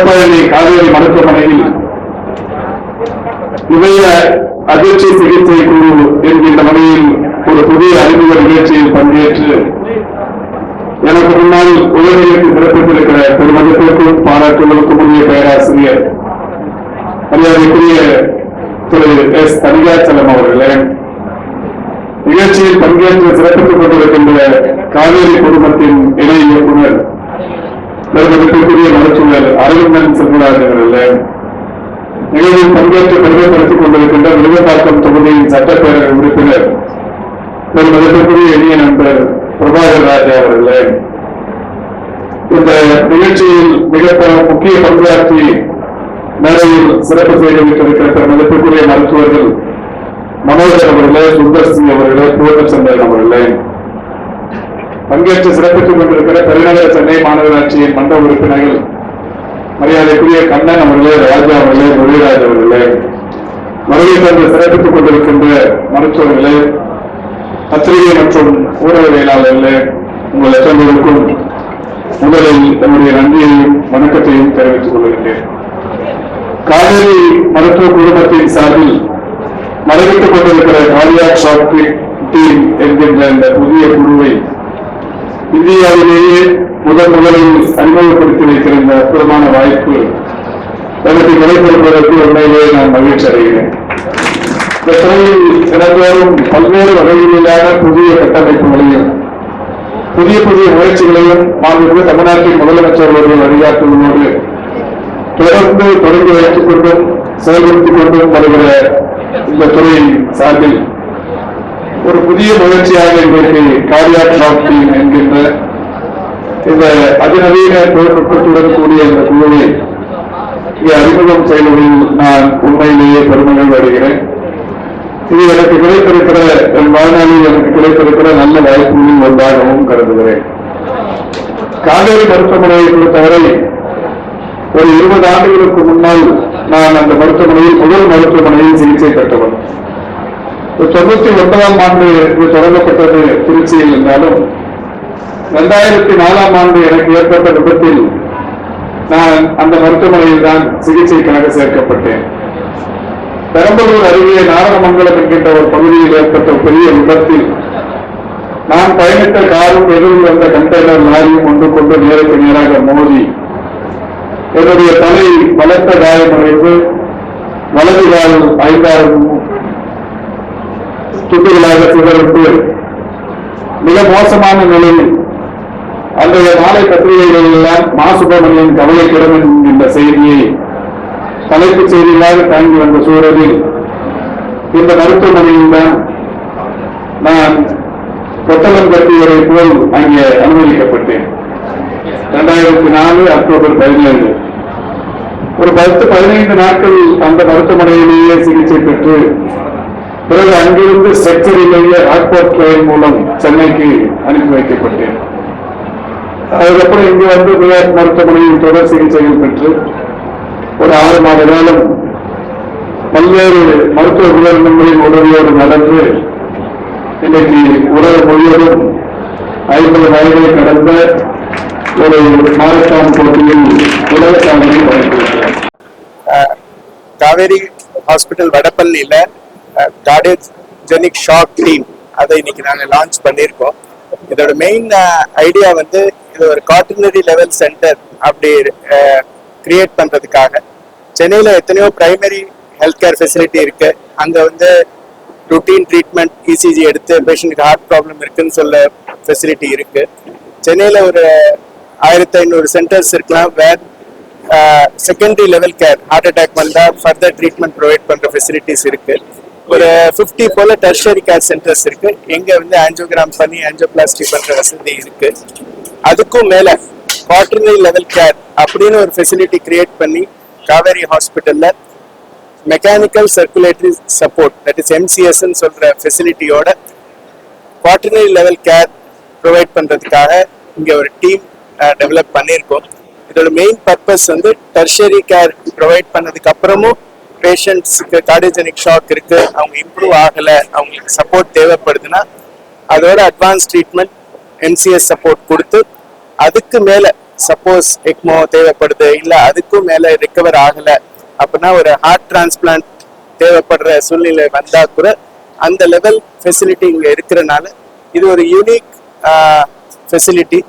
வடபழனி காவேரி மருத்துவமனையில் இதய அதிர்ச்சி சிகிச்சை குழு என்கின்ற வகையில் ஒரு புதிய அறிமுக நிகழ்ச்சியில் பங்கேற்று எனக்கு முன்னால் உதவிகளுக்கு சிறப்பித்திருக்கிற பெருமதிப்பிற்கும் பாராட்டுகளுக்கும் உரிய பேராசிரியர் மரியாதைக்குரிய திரு எஸ் தனிகாச்சலம் அவர்களே, நிகழ்ச்சியில் பங்கேற்று சிறப்பித்துக் கொண்டிருக்கின்ற காவேரி குடும்பத்தின் இணை இயக்குனர் பெருமதிப்பிற்குரிய மருத்துவர் அரவிந்தன் செல்வராஜ் அவர்களே, நிகழ்வில் பங்கேற்று பெருமைப்படுத்திக் கொண்டிருக்கின்ற விருதுநகர் தொகுதியின் சட்டப்பேரவை உறுப்பினர் பெருமதிப்பிற்குரிய இணைய நண்பர் பிரபாகர் ராஜா அவர்களே, இந்த நிகழ்ச்சியில் மிக முக்கிய பங்காற்றி மேடையில் சிறப்பு செய்திருக்கிற பெருமதிப்பிற்குரிய மருத்துவர்கள் மனோகர் அவர்களே, சுந்தர் சிங் அவர்களே, பூர்ணச்சந்திரன் அவர்களே, பங்கேற்று சிறப்பித்துக் கொண்டிருக்கிற பெருநகர சென்னை மாநகராட்சியின் மன்ற உறுப்பினர்கள் மரியாதைக்குரிய கண்ணன் அவர்களே, ராஜா அவர்களே, முரளிராஜ் அவர்களே, வருகை தந்து சிறப்பித்துக் கொண்டிருக்கின்ற மருத்துவர்களே, பத்திரிகை மற்றும் ஊடகவியலாளர்களே, உங்கள் எத்தனைக்கும் முதலில் என்னுடைய நன்றியையும் வணக்கத்தையும் தெரிவித்துக் கொள்கின்றேன். காவேரி மருத்துவ குழுமத்தின் சார்பில் நடைபெற்றுக் கொண்டிருக்கிற கார்டியாக் ஷாக் டீம் என்கின்ற இந்த புதிய குழுவை இந்தியாவிலேயே முதலில் அறிமுகப்படுத்தி வைக்கிற இந்த அற்புதமான வாய்ப்பு எனக்கு கிடைத்திருப்பதற்கு உண்மையிலேயே நான் மகிழ்ச்சி அடைகிறேன். இந்த துறையில் தினந்தோறும் பல்வேறு வகையிலான புதிய கட்டமைப்புகளையும் புதிய புதிய முயற்சிகளையும் மாண்புமிகு தமிழ்நாட்டின் முதலமைச்சர் அவர்கள் வழிகாட்டுவதோடு தொடர்ந்து தொடங்கி வைத்துக் கொண்டும் செயல்படுத்திக் கொண்டும் வருகிற இந்த துறை சார்பில் ஒரு புதிய முயற்சியாக இன்றைக்கு கார்டியாக் ஷாக் டீம் என்கின்ற இந்த அதிநவீன தொழில்நுட்பத்துடன் கூடிய இந்த குழுவை இங்கே அறிமுகம் செய்வதில் நான் உண்மையிலேயே பெருமைகள் வருகிறேன். இது எனக்கு கிடைத்திருக்கிற என் வாழ்நாளில் எனக்கு கிடைத்திருக்கிற நல்ல வாய்ப்புகளில் ஒன்றாகவும் கருதுகிறேன். காவேரி மருத்துவமனையை பொறுத்தவரை ஒரு 20 ஆண்டுகளுக்கு முன்னால் நான் அந்த மருத்துவமனையில் முதல் மருத்துவமனையில் சிகிச்சை பெற்றவன். 99ஆம் ஆண்டு தொடங்கப்பட்டது திருச்சியில் இருந்தாலும் 2004ஆம் ஆண்டு எனக்கு ஏற்பட்ட விபத்தில் நான் அந்த மருத்துவமனையில் தான் சிகிச்சைக்காக சேர்க்கப்பட்டேன். பெரம்பலூர் அருகே நாரணமங்கலம் என்கின்ற ஒரு பகுதியில் ஏற்பட்ட பெரிய விபத்தில் நான் பயணித்த காரும் எதிரில் வந்த கண்டெய்னர் லாரியும் ஒன்று கொண்டு நேருக்கு நேராக மோதி என்னுடைய தலை பலத்த காயமடைந்து வலது கால் 5 துண்டுகளாக சிதறிட்டு மிக மோசமான நிலையில் அன்றைய மாலை பத்திரிகைகளில் எல்லாம் மா சுப்பிரமணியன் கவலைக்கிடம் என்கின்ற செய்தியை தலைப்புச் செய்திகளாக தாங்கி வந்த சூழலில் இந்த மருத்துவமனையில் தான் நான் கொட்டலம் கட்டியவரை போல் அங்கே அனுமதிக்கப்பட்டேன். 2004 அக்டோபர் 17 ஒரு 10-15 நாட்கள் அந்த மருத்துவமனையிலேயே சிகிச்சை பெற்று பிறகு அங்கிருந்து ஸ்ட்ரக்சரிலேயே ராக்போர்ட் ட்ரெயின் மூலம் சென்னைக்கு அனுப்பி வைக்கப்பட்டேன். அதுக்கப்புறம் இங்கு வந்து விளையாட்டு மருத்துவமனையில் தொடர் சிகிச்சைகள் பெற்று ஒரு 6 மாத காலம் பல்வேறு மருத்துவ உபகரணங்களின் உதவியோடு நடந்து இன்றைக்கு உலகம் முழுவதும் 50 வயதை கடந்த ஒரு மாரத்தான் போட்டியில் உலக சாதனை படைத்திருக்கிறார். காவேரி ஹாஸ்பிட்டல் வடபள்ளியில கார்டியோஜெனிக் ஷாக் டீம் அதை இன்னைக்கு நாங்கள் லான்ச் பண்ணியிருக்கோம். இதோட மெயின் ஐடியா வந்து இது ஒரு கார்டினரி லெவல் சென்டர் அப்படி கிரியேட் பண்றதுக்காக. சென்னையில் எத்தனையோ பிரைமரி ஹெல்த் கேர் ஃபெசிலிட்டி இருக்கு. அங்கே வந்து ருட்டீன் ட்ரீட்மெண்ட் இசிஜி எடுத்து பேஷண்ட்டுக்கு ஹார்ட் ப்ராப்ளம் இருக்குன்னு சொல்ல ஃபெசிலிட்டி இருக்கு. சென்னையில் ஒரு 1500 சென்டர்ஸ் இருக்கலாம் where secondary level care heart attack வந்தால் ஃபர்தர் ட்ரீட்மெண்ட் ப்ரொவைட் பண்ணுற ஃபெசிலிட்டிஸ் இருக்கு. ஒரு 50 போல டெர்ஷரி கேர் சென்டர்ஸ் இருக்கு. எங்க வந்து ஆஞ்சியோகிராம் பண்ணி ஆஞ்சியோபிளாஸ்டி பண்ற வசதி இருக்கு. அதுக்கும் மேல குவார்டர்னரி லெவல் கேர் அப்படின்னு ஒரு ஃபெசிலிட்டி கிரியேட் பண்ணி காவேரி ஹாஸ்பிட்டல்ல mechanical circulatory support that is MCS சொல்ற ஃபெசிலிட்டியோட குவார்டர்னரி லெவல் கேர் ப்ரொவைட் பண்றதுக்காக இங்க ஒரு டீம் டெவலப் பண்ணியிருக்கோம். இதோட மெயின் பர்பஸ் வந்து டெர்ஷரி கேர் ப்ரொவைட் பண்ணதுக்கு அப்புறமும் பேஷண்ட்ஸுக்கு கார்டியோஜெனிக் ஷாக் இருக்கு, அவங்க இம்ப்ரூவ் ஆகல, அவங்களுக்கு சப்போர்ட் தேவைப்படுதுன்னா அதோட அட்வான்ஸ் ட்ரீட்மெண்ட் எம்சிஎஸ் சப்போர்ட் கொடுத்து அதுக்கு மேல சப்போஸ் எக்மோ தேவைப்படுது இல்லை அதுக்கும் மேலே ரெக்கவர் ஆகலை அப்படின்னா ஒரு ஹார்ட் டிரான்ஸ்பிளான்ட் தேவைப்படுற சூழ்நிலை வந்தால் கூட அந்த லெவல் ஃபெசிலிட்டி இங்கே இருக்கிறனால இது ஒரு யூனிக் ஃபெசிலிட்டி.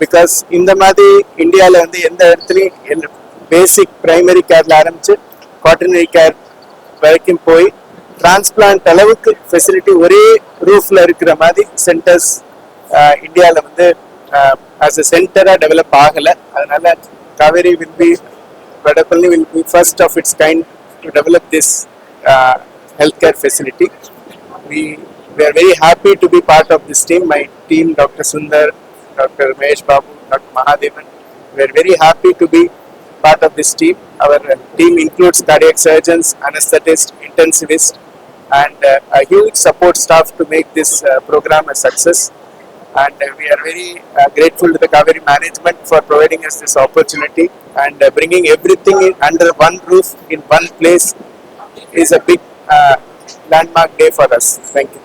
பிகாஸ் இந்த மாதிரி இந்தியாவில் வந்து எந்த இடத்துலையும் பேசிக் பிரைமரி கேர்ல ஆரம்பிச்சு குவாட்டர்னரி கேர் வரைக்கும் போய் டிரான்ஸ்பிளான்ட் அளவுக்கு ஃபெசிலிட்டி ஒரே ரூஃப்ல இருக்கிற மாதிரி சென்டர்ஸ் இந்தியாவில் வந்து ஆஸ் அ சென்டராக டெவலப் ஆகலை. அதனால Kaveri will be Vadapalli will be first of its kind to develop this healthcare facility. We are very happy to be part of this team. My team, Dr. Sundar, Dr. Mahesh Babu, Dr. Mahadevan, we are very happy to be part of this team. Our team includes cardiac surgeons, anesthetists, intensivists, and a huge support staff to make this program a success. And we are very grateful to the Kaveri management for providing us this opportunity and bringing everything in under one roof in one place is a big landmark day for us. Thank you.